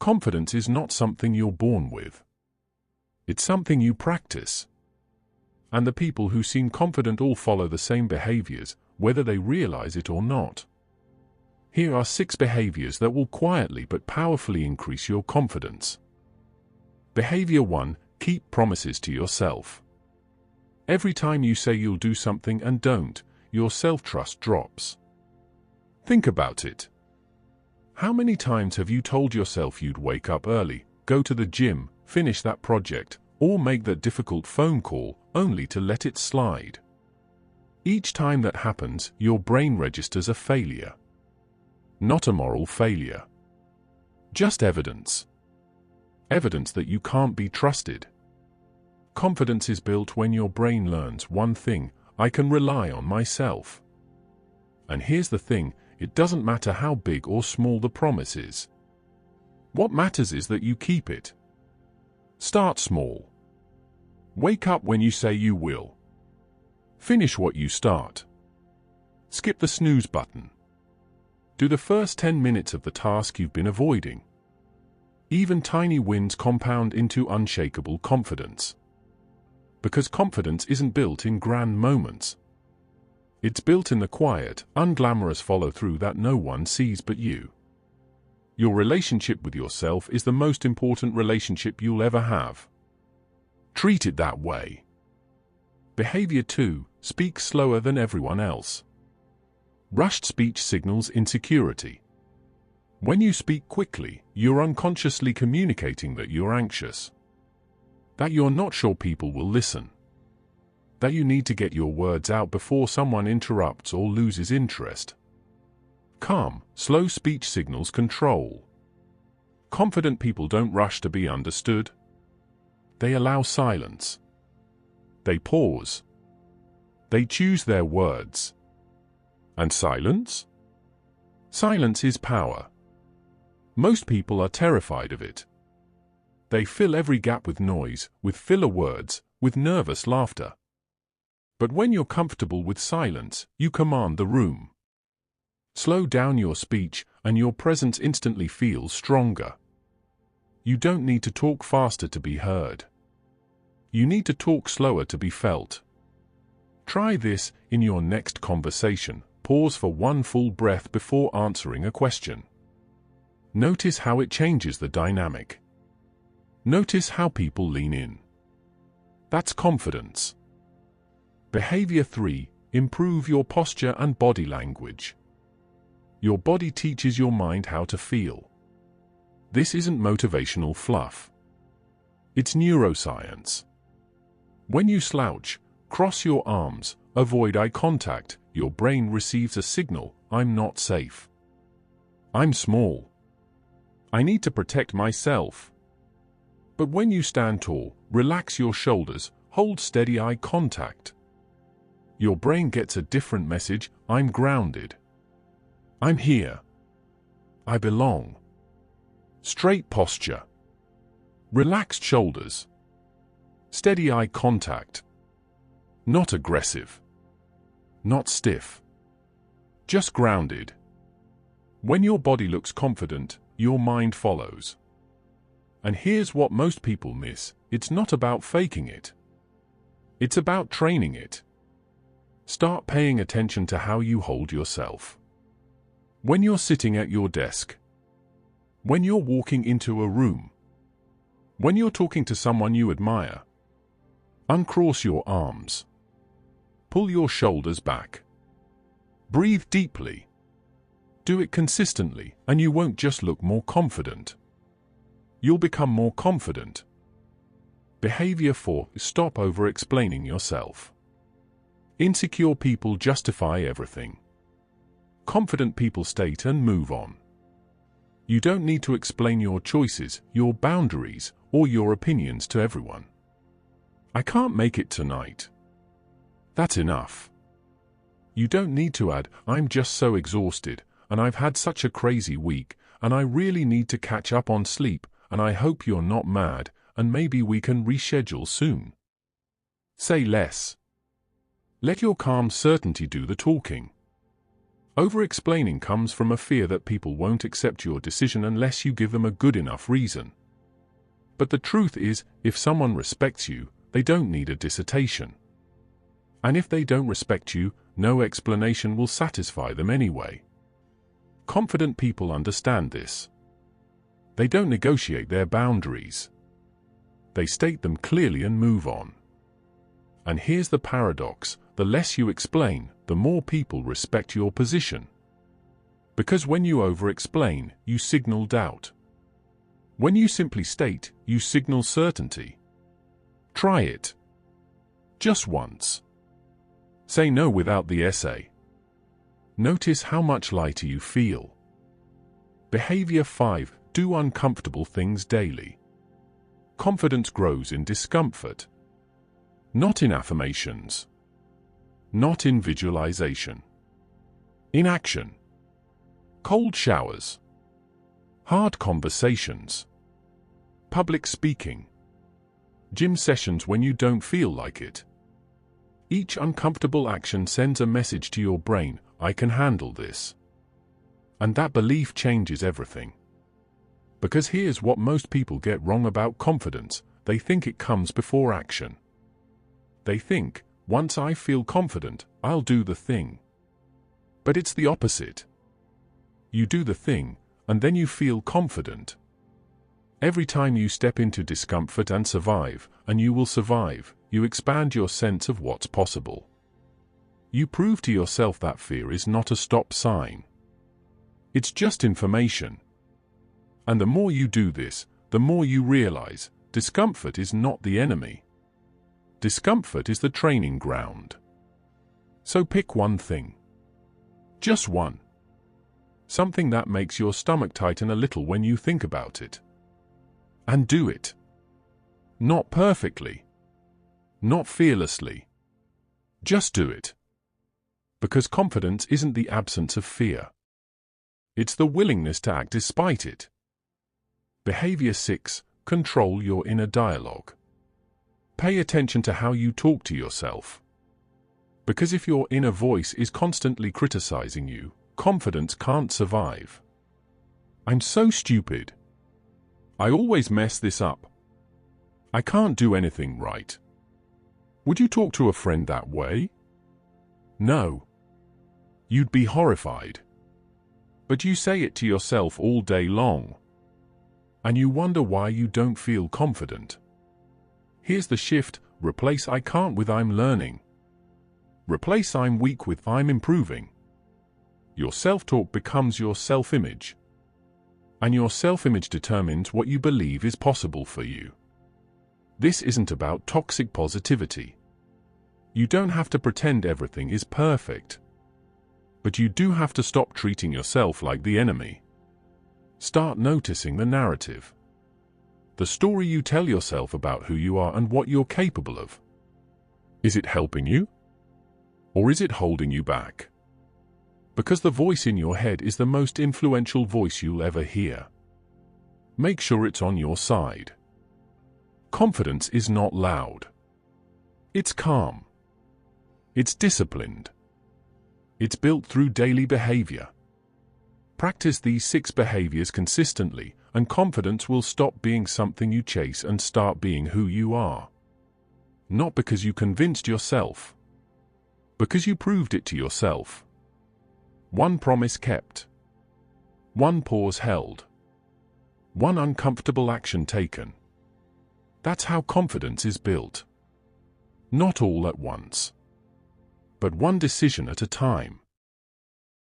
Confidence is not something you're born with. It's something you practice. And the people who seem confident all follow the same behaviors, whether they realize it or not. Here are 6 behaviors that will quietly but powerfully increase your confidence. Behavior 1. Keep promises to yourself. Every time you say you'll do something and don't, your self-trust drops. Think about it. How many times have you told yourself you'd wake up early, go to the gym, finish that project, or make that difficult phone call, only to let it slide? Each time that happens, your brain registers a failure. Not a moral failure. Just evidence. Evidence that you can't be trusted. Confidence is built when your brain learns one thing: I can rely on myself. And here's the thing, it doesn't matter how big or small the promise is. What matters is that you keep it. Start small. Wake up when you say you will. Finish what you start. Skip the snooze button. Do the first 10 minutes of the task you've been avoiding. Even tiny wins compound into unshakable confidence. Because confidence isn't built in grand moments. It's built in the quiet, unglamorous follow-through that no one sees but you. Your relationship with yourself is the most important relationship you'll ever have. Treat it that way. Behavior 2. Speak slower than everyone else. Rushed speech signals insecurity. When you speak quickly, you're unconsciously communicating that you're anxious. That you're not sure people will listen. That you need to get your words out before someone interrupts or loses interest. Calm, slow speech signals control. Confident people don't rush to be understood. They allow silence. They pause. They choose their words. And silence? Silence is power. Most people are terrified of it. They fill every gap with noise, with filler words, with nervous laughter. But when you're comfortable with silence, you command the room. Slow down your speech, and your presence instantly feels stronger. You don't need to talk faster to be heard. You need to talk slower to be felt. Try this in your next conversation. Pause for one full breath before answering a question. Notice how it changes the dynamic. Notice how people lean in. That's confidence. Behavior 3. Improve your posture and body language. Your body teaches your mind how to feel. This isn't motivational fluff. It's neuroscience. When you slouch, cross your arms, avoid eye contact, your brain receives a signal: I'm not safe. I'm small. I need to protect myself. But when you stand tall, relax your shoulders, hold steady eye contact, your brain gets a different message: I'm grounded. I'm here. I belong. Straight posture. Relaxed shoulders. Steady eye contact. Not aggressive. Not stiff. Just grounded. When your body looks confident, your mind follows. And here's what most people miss: it's not about faking it. It's about training it. Start paying attention to how you hold yourself. When you're sitting at your desk. When you're walking into a room. When you're talking to someone you admire. Uncross your arms. Pull your shoulders back. Breathe deeply. Do it consistently, and you won't just look more confident. You'll become more confident. Behavior 4. Stop over-explaining yourself. Insecure people justify everything. Confident people state and move on. You don't need to explain your choices, your boundaries, or your opinions to everyone. I can't make it tonight. That's enough. You don't need to add, I'm just so exhausted, and I've had such a crazy week, and I really need to catch up on sleep, and I hope you're not mad, and maybe we can reschedule soon. Say less. Let your calm certainty do the talking. Over-explaining comes from a fear that people won't accept your decision unless you give them a good enough reason. But the truth is, if someone respects you, they don't need a dissertation. And if they don't respect you, no explanation will satisfy them anyway. Confident people understand this. They don't negotiate their boundaries. They state them clearly and move on. And here's the paradox: the less you explain, the more people respect your position. Because when you over-explain, you signal doubt. When you simply state, you signal certainty. Try it. Just once. Say no without the essay. Notice how much lighter you feel. Behavior 5. Do uncomfortable things daily. Confidence grows in discomfort. Not in affirmations. Not in visualization. In action. Cold showers. Hard conversations. Public speaking. Gym sessions when you don't feel like it. Each uncomfortable action sends a message to your brain: I can handle this. And that belief changes everything. Because here's what most people get wrong about confidence: they think it comes before action. They think, once I feel confident, I'll do the thing. But it's the opposite. You do the thing, and then you feel confident. Every time you step into discomfort and survive, and you will survive, you expand your sense of what's possible. You prove to yourself that fear is not a stop sign. It's just information. And the more you do this, the more you realize discomfort is not the enemy. Discomfort is the training ground. So pick one thing. Just one. Something that makes your stomach tighten a little when you think about it. And do it. Not perfectly. Not fearlessly. Just do it. Because confidence isn't the absence of fear. It's the willingness to act despite it. Behavior 6. Control your inner dialogue. Pay attention to how you talk to yourself. Because if your inner voice is constantly criticizing you, confidence can't survive. I'm so stupid. I always mess this up. I can't do anything right. Would you talk to a friend that way? No. You'd be horrified. But you say it to yourself all day long. And you wonder why you don't feel confident. Here's the shift: replace I can't with I'm learning. Replace I'm weak with I'm improving. Your self-talk becomes your self-image. And your self-image determines what you believe is possible for you. This isn't about toxic positivity. You don't have to pretend everything is perfect. But you do have to stop treating yourself like the enemy. Start noticing the narrative. The story you tell yourself about who you are and what you're capable of. Is it helping you? Or is it holding you back? Because the voice in your head is the most influential voice you'll ever hear. Make sure it's on your side. Confidence is not loud. It's calm. It's disciplined. It's built through daily behavior. Practice these 6 behaviors consistently, and confidence will stop being something you chase and start being who you are. Not because you convinced yourself. Because you proved it to yourself. One promise kept. One pause held. One uncomfortable action taken. That's how confidence is built. Not all at once. But one decision at a time.